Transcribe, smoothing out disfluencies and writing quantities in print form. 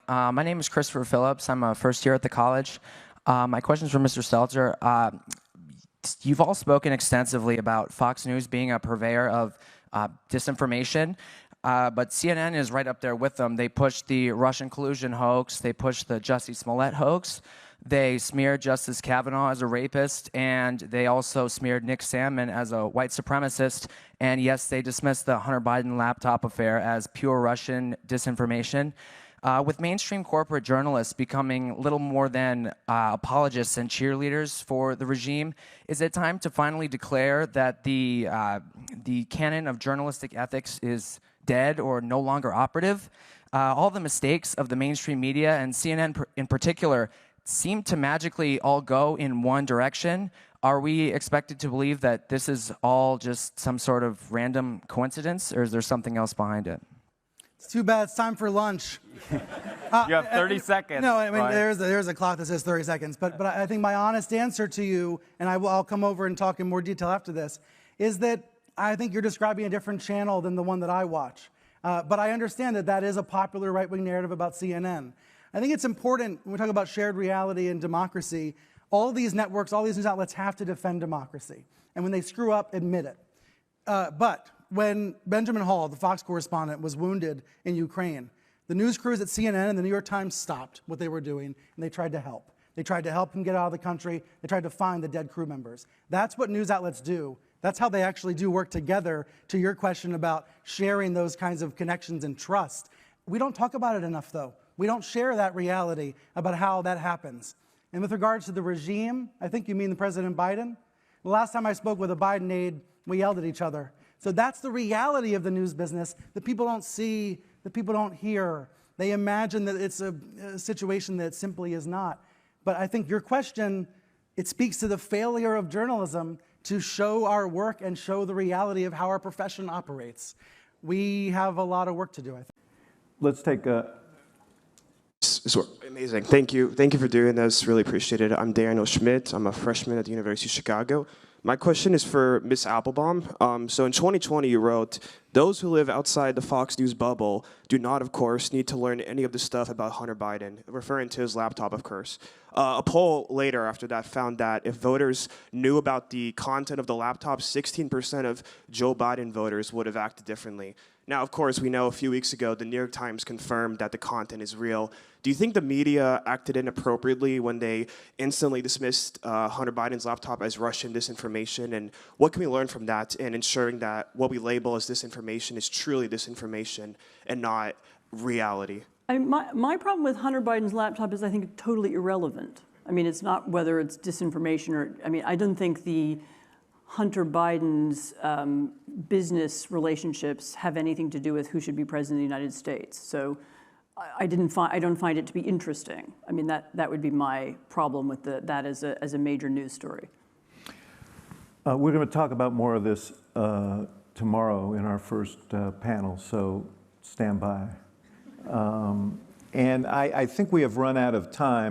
My name is Christopher Phillips. I'm a first year at the college. My question is for Mr. Stelter. You've all spoken extensively about Fox News being a purveyor of disinformation, but CNN is right up there with them. They pushed the Russian collusion hoax. They pushed the Jussie Smollett hoax. They smeared Justice Kavanaugh as a rapist, and they also smeared Nick Sandmann as a white supremacist. And yes, they dismissed the Hunter Biden laptop affair as pure Russian disinformation. With mainstream corporate journalists becoming little more than apologists and cheerleaders for the regime, is it time to finally declare that the canon of journalistic ethics is dead or no longer operative? All the mistakes of the mainstream media, and CNN in particular, seem to magically all go in one direction. Are we expected to believe that this is all just some sort of random coincidence, or is there something else behind it? It's too bad. It's time for lunch. You have 30 seconds. No, I mean, right? there's a clock that says 30 seconds. But I think my honest answer to you, and I'll come over and talk in more detail after this, is that I think you're describing a different channel than the one that I watch. But I understand that that is a popular right-wing narrative about CNN. I think it's important when we talk about shared reality and democracy, all these networks, all these news outlets have to defend democracy. And when they screw up, admit it. But when Benjamin Hall, the Fox correspondent, was wounded in Ukraine, the news crews at CNN and the New York Times stopped what they were doing, and they tried to help. They tried to help him get out of the country. They tried to find the dead crew members. That's what news outlets do. That's how they actually do work together, to your question about sharing those kinds of connections and trust. We don't talk about it enough, though. We don't share that reality about how that happens. And with regards to the regime, I think you mean the President Biden. The last time I spoke with a Biden aide, we yelled at each other. So that's the reality of the news business that people don't see, that people don't hear. They imagine that it's a situation that simply is not. But I think your question, it speaks to the failure of journalism to show our work and show the reality of how our profession operates. We have a lot of work to do, I think. Let's take a... Amazing. Thank you. Thank you for doing this. Really appreciate it. I'm Daniel Schmidt. I'm a freshman at the University of Chicago. My question is for Ms. Applebaum. So in 2020, you wrote, "Those who live outside the Fox News bubble do not, of course, need to learn any of the stuff about Hunter Biden," referring to his laptop, of course. A poll later after that found that if voters knew about the content of the laptop, 16% of Joe Biden voters would have acted differently. Now, of course, we know a few weeks ago, the New York Times confirmed that the content is real. Do you think the media acted inappropriately when they instantly dismissed Hunter Biden's laptop as Russian disinformation? And what can we learn from that in ensuring that what we label as disinformation is truly disinformation and not reality? My problem with Hunter Biden's laptop is I think it's totally irrelevant. I mean, it's not whether it's disinformation or, I mean, I don't think the Hunter Biden's business relationships have anything to do with who should be president of the United States. So I don't find it to be interesting. I mean, that would be my problem with that as a major news story. We're going to talk about more of this tomorrow in our first panel, so stand by. And I think we have run out of time.